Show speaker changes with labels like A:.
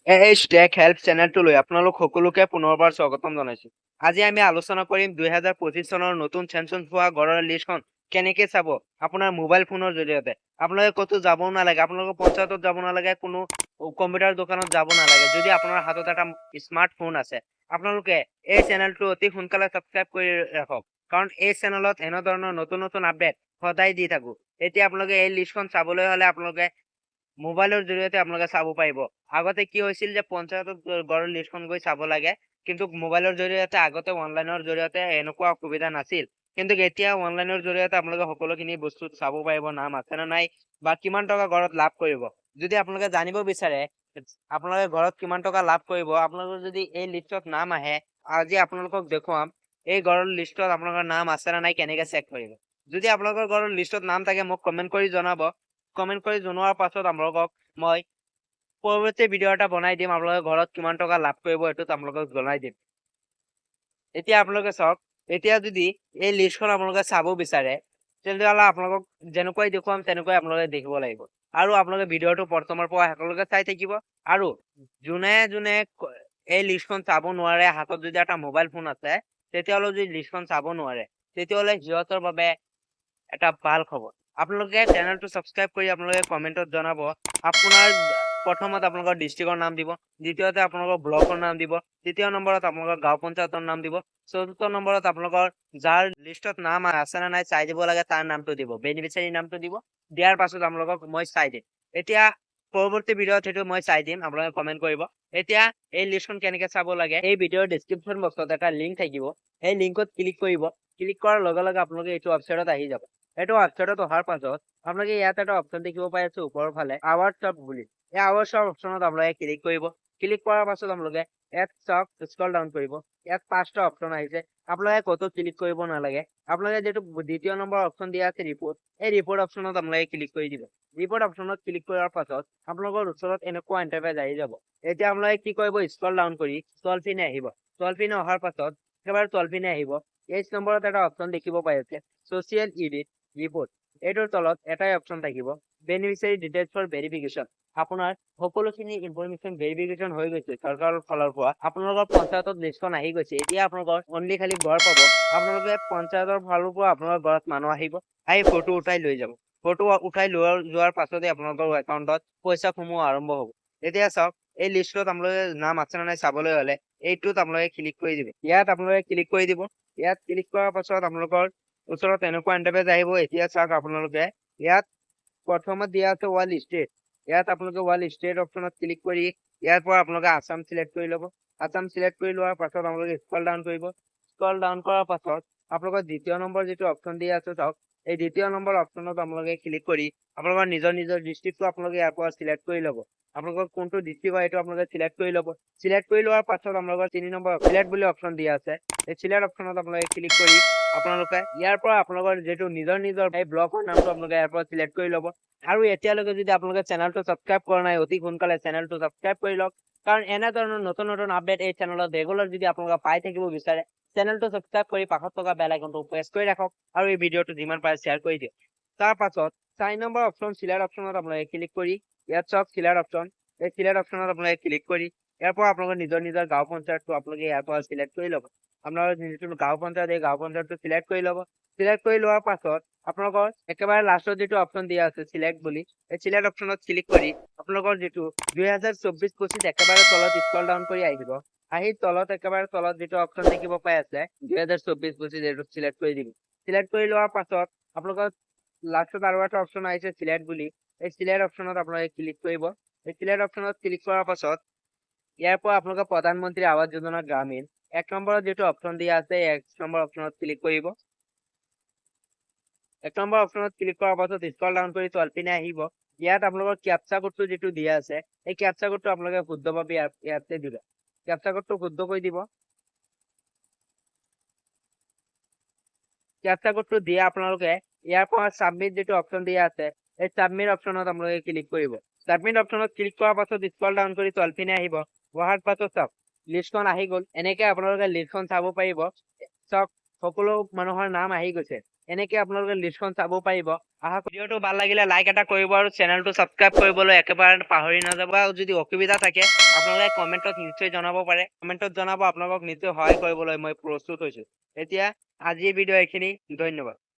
A: H tech help চেনেলটোলৈ আপোনালোক সকলোকে পুনৰবাৰ স্বাগতম জনাইছো। আজি আমি আলোচনা কৰিম 2025 চনৰ নতুন চেনচুন হোৱা গড়ৰ লিষ্টখন কেনেকে চাব আপোনাৰ মোবাইল ফোনৰ জৰিয়তে। আপোনালোকে ক'তো যাব নালাগে, আপোনালোকে পঞ্চায়তত যাব নালাগে, কোনো কম্পিউটাৰ দোকানত যাব নালাগে। যদি আপোনাৰ হাতত এটা স্মাৰ্টফোন আছে, আপোনালোকে এই চেনেলটো অতি সোনকালে ছাবস্ক্ৰাইব কৰি ৰাখক, কাৰণ এই চেনেলত এনেধৰণৰ নতুন নতুন আপডেট সদায় দি থাকো। এতিয়া আপোনালোকে এই লিষ্টখন চাবলৈ হ'লে আপোনালোকে মোবাইলৰ জৰিয়তে আপোনালোকে চাব পাৰিব। আগতে কি হৈছিল যে পঞ্চায়তত গড়ৰ লিষ্টখন গৈ চাব লাগে, কিন্তু মোবাইলৰ জৰিয়তে আগতে অনলাইনৰ জৰিয়তে এনেকুৱা অসুবিধা নাছিল। কিন্তু এতিয়া অনলাইনৰ জৰিয়তে আপোনালোকে সকলোখিনি বস্তু চাব পাৰিব, নাম আছে নে নাই বা কিমান টকা গড়ত লাভ কৰিব। যদি আপোনালোকে জানিব বিচাৰে আপোনালোকে গড়ত কিমান টকা লাভ কৰিব, আপোনালোকৰ যদি এই লিষ্টত নাম আহে, আজি আপোনালোকক দেখুৱাম এই গড়ৰ লিষ্টত আপোনালোকৰ নাম আছে নে নাই কেনেকে চেক কৰিব। যদি আপোনালোকৰ গড়ৰ লিষ্টত নাম থাকে মোক কমেন্ট কৰি জনাব। কমেন্ট কৰি জনোৱাৰ পাছত আপোনালোকক মই পৰৱৰ্তী ভিডিঅ' এটা বনাই দিম। আপোনালোকে ঘৰত কিমান টকা লাভ কৰিব এইটোত আপোনালোকক জনাই দিম। এতিয়া আপোনালোকে চাওক, এতিয়া যদি এই লিষ্টখন আপোনালোকে চাব বিচাৰে তেতিয়াহ'লে আপোনালোকক যেনেকৈ দেখুৱাম তেনেকৈ আপোনালোকে দেখিব লাগিব, আৰু আপোনালোকে ভিডিঅ'টো প্ৰথমৰ পৰা শেষলৈকে চাই থাকিব। আৰু যোনে যোনে এই লিষ্টখন চাব নোৱাৰে, হাতত যদি এটা মোবাইল ফোন আছে, তেতিয়াহ'লে যদি লিষ্টখন চাব নোৱাৰে তেতিয়াহ'লে সিহঁতৰ বাবে এটা ভাল খবৰ। আপোনালোকে চেনেলটো ছাবস্ক্ৰাইব কৰি আপোনালোকে কমেন্টত জনাব আপোনাৰ প্ৰথমত আপোনালোকৰ ডিষ্ট্ৰিক্টৰ নাম দিব, দ্বিতীয়তে আপোনালোকৰ ব্লকৰ নাম দিব, তৃতীয় নম্বৰত আপোনালোকৰ গাঁও পঞ্চায়তৰ নাম দিব, চতুৰ্থ নম্বৰত আপোনালোকৰ যাৰ লিষ্টত নাম আছে নে নাই চাই দিব লাগে তাৰ নামটো দিব, বেনিফিচিয়াৰী নামটো দিব। দিয়াৰ পাছত আপোনালোকক মই চাই দিম। এতিয়া পৰৱৰ্তী ভিডিঅ'ত সেইটো মই চাই দিম, আপোনালোকে কমেন্ট কৰিব। এতিয়া এই লিষ্টখন কেনেকে চাব লাগে, এই ভিডিঅ'ৰ ডেছক্ৰিপশ্যন বক্সত এটা লিংক থাকিব, সেই লিংকত ক্লিক কৰিব। ক্লিক কৰাৰ লগে লগে আপোনালোকে এইটো ৱেবছাইটত আহি যাব। এইটো ৱেবছাইটত অহাৰ পাছত আপোনালোকে ইয়াত এটা অপশ্যন দেখিব পাই আছে ওপৰৰ ফালে আৱাৰ্ডছ অফ বুলি। এই আৱাৰ্ডছৰ অপশ্যনত আপোনালোকে ক্লিক কৰিব। ক্লিক কৰাৰ পাছত আপোনালোকে ইয়াত চাওক, স্ক্ৰল ডাউন কৰিব। ইয়াত 5টা অপশ্যন আহিছে, আপোনালোকে ক'তো ক্লিক কৰিব নালাগে। আপোনালোকে যিটো দ্বিতীয় নম্বৰ অপশ্যন দিয়া আছে ৰিপৰ্ট, এই ৰিপৰ্ট অপশ্যনত আপোনালোকে ক্লিক কৰি দিব। ৰিপৰ্ট অপশ্যনত ক্লিক কৰাৰ পাছত আপোনালোকৰ ওচৰত এনেকুৱা ইণ্টাৰফেচ আহি যাব। এতিয়া আপোনালোকে কি কৰিব, স্ক্ৰল ডাউন কৰি তলপিনে আহিব। তলপিনে অহাৰ পাছত একেবাৰে তলপিনে আহিব। এই নম্বৰত এটা অপশ্যন দেখিব পাই আছে ছ'চিয়েল ইডিট ৰিপৰ্ট। এইটোৰ তলত এটাই অপশ্যন থাকিব, বেনিফিচিয়াৰী ডিটেইলছ ফৰ ভেৰিফিকেশ্যন। আপোনাৰ সকলোখিনি ইনফৰমেশ্যন ভেৰিফিকেশ্যন হৈ গৈছে চৰকাৰৰ ফালৰ পৰা। আপোনালোকৰ পঞ্চায়তত লিষ্টখন আহি গৈছে। এতিয়া আপোনালোকৰ অনলি খালি ঘৰ পাব। আপোনালোকে পঞ্চায়তৰ ফালৰ পৰা আপোনালোকৰ ঘৰত মানুহ আহিব, আহি ফটো উঠাই লৈ যাব। ফটো উঠাই যোৱাৰ পাছতে আপোনালোকৰ একাউণ্টত পইচা সোমোৱা আৰম্ভ হ'ব। এতিয়া চাওক, এই লিষ্টত আপোনালোকে নাম আছে নে নাই চাবলৈ হ'লে এইটোত আপোনালোকে ক্লিক কৰি দিব। ইয়াত আপোনালোকে ক্লিক কৰি দিব। ইয়াত ক্লিক কৰাৰ পাছত আপোনালোকৰ ওচৰত এনেকুৱা ইণ্টাৰফেচ আহিব। এতিয়া চাওক, আপোনালোকে ইয়াত প্ৰথমত দিয়া আছে ৱাল ষ্টেট। ইয়াত আপোনালোকে ৱাল ষ্টেট অপশ্যনত ক্লিক কৰি ইয়াৰ পৰা আপোনালোকে আছাম চিলেক্ট কৰি ল'ব। আছাম চিলেক্ট কৰি লোৱাৰ পাছত আপোনালোকে স্ক্ৰল ডাউন কৰিব। স্ক্ৰল ডাউন কৰাৰ পাছত আপোনালোকৰ দ্বিতীয় নম্বৰ যিটো অপশ্যন দিয়া আছে চাওক, এই দ্বিতীয় নম্বৰ অপশ্যনত আপোনালোকে ক্লিক কৰি আপোনালোকৰ নিজৰ নিজৰ ডিষ্ট্ৰিক্টটো আপোনালোকে ইয়াৰ পৰা চিলেক্ট কৰি ল'ব। আপোনালোকৰ কোনটো ডিষ্ট্ৰিক্ট হয় এইটো আপোনালোকে চিলেক্ট কৰি ল'ব। চিলেক্ট কৰি লোৱাৰ পাছত আপোনালোকৰ 3 নম্বৰ চিলেক্ট বুলি অপশ্যন দিয়া আছে, এই চিলেক্ট অপশ্যনত আপোনালোকে ক্লিক কৰি আপোনালোকে ইয়াৰ পৰা আপোনালোকৰ যিটো নিজৰ নিজৰ এই ব্লকৰ নামটো আপোনালোকে ইয়াৰ পৰা চিলেক্ট কৰি ল'ব। আৰু এতিয়ালৈকে যদি আপোনালোকে চেনেলটো ছাবস্ক্ৰাইব কৰা নাই, অতি সোনকালে চেনেলটো ছাবস্ক্ৰাইব কৰি লওক, কাৰণ এনেধৰণৰ নতুন নতুন আপডেট এই চেনেলত ৰেগুলাৰ যদি আপোনালোকে পাই থাকিব বিচাৰে, চেনেলটো ছাবস্ক্ৰাইব কৰি কাষত থকা বেল আইকনটো প্ৰেছ কৰি ৰাখক, আৰু এই ভিডিঅ'টো যিমান পাৰে শ্বেয়াৰ কৰি দিয়ক। তাৰ পাছত 4 নম্বৰ অপশ্যন চিলেক্ট অপশ্যনত আপোনালোকে ক্লিক কৰি ইয়াত চাওক চিলেক্ট অপশ্যন, এই চিলেক্ট অপশ্যনত আপোনালোকে ক্লিক কৰি ইয়াৰ পৰা আপোনালোকে নিজৰ নিজৰ গাঁও পঞ্চায়তটো আপোনালোকে ইয়াৰ পৰা চিলেক্ট কৰি ল'ব। আপোনালোকৰ যিটো গাঁও পঞ্চায়ত, এই গাঁও পঞ্চায়তটো চিলেক্ট কৰি ল'ব। চিলেক্ট কৰি লোৱাৰ পাছত আপোনালোকৰ একেবাৰে লাষ্টত যিটো অপশ্যন দিয়া আছে চিলেক্ট বুলি, এই চিলেক্ট অপশ্যনত ক্লিক কৰি আপোনালোকৰ যিটো 2024-25 একেবাৰে তলত স্ক্ৰল ডাউন কৰি আহিব। আহি তলত একেবাৰে তলত যিটো অপশ্যন দেখিব পাই আছে 2024-25 এইটো চিলেক্ট কৰি দিব। চিলেক্ট কৰি লোৱাৰ পাছত আপোনালোকৰ লাষ্টত আৰু এটা অপশ্যন আহিছে চিলেক্ট বুলি, এই চিলেক্ট অপশ্যনত আপোনালোকে ক্লিক কৰিব। এই চিলেক্ট অপশ্যনত ক্লিক কৰাৰ পাছত ইয়াৰ পৰা আপোনালোকে প্ৰধানমন্ত্ৰী আৱাস যোজনা গ্ৰামীণ 1 নম্বৰত যিটো অপশ্যন দিয়া আছে 1 নম্বৰ অপশ্যনত ক্লিক কৰিব। 1 নম্বৰ অপশ্যনত ক্লিক কৰাৰ পাছত স্ক্ৰল ডাউন কৰি তলপিনে আহিব। ইয়াত আপোনালোকৰ কেপচা কোডটো যিটো দিয়া আছে, এই কেপচা কোডটো আপোনালোকে শুদ্ধভাৱে ইয়াতে দিব। কেপচা কোডটো শুদ্ধ কৰি দিব। কেপচা কোডটো দিয়ে আপোনালোকে ইয়াৰ পৰা সাবমিট যিটো অপশ্যন দিয়া আছে, এই সাবমিট অপশ্যনত আপোনালোকে ক্লিক কৰিব। সাবমিট অপশ্যনত ক্লিক কৰাৰ পাছত স্ক্ৰল ডাউন কৰি তলপিনে আহিব। অহাৰ পাছত চাওক, লিষ্টখন আহি গ'ল। এনেকে আপোনালোকে লিষ্টখন চাব পাৰিব। চাওক, সকলো মানুহৰ নাম আহি গৈছে। এনেকে আপোনালোকে লিষ্টখন চাব পাৰিব। ভিডিঅ'টো ভাল লাগিলে লাইক এটা কৰিব আৰু চেনেলটো ছাবস্ক্ৰাইব কৰিবলৈ একেবাৰে পাহৰি নাযাব। আৰু যদি অসুবিধা থাকে আপোনালোকে কমেণ্টত নিশ্চয় জনাব পাৰে। কমেণ্টত জনাব, আপোনালোকক নিশ্চয় সহায় কৰিবলৈ মই প্ৰস্তুত হৈছোঁ। এতিয়া আজিৰ ভিডিঅ' এইখিনি, ধন্যবাদ।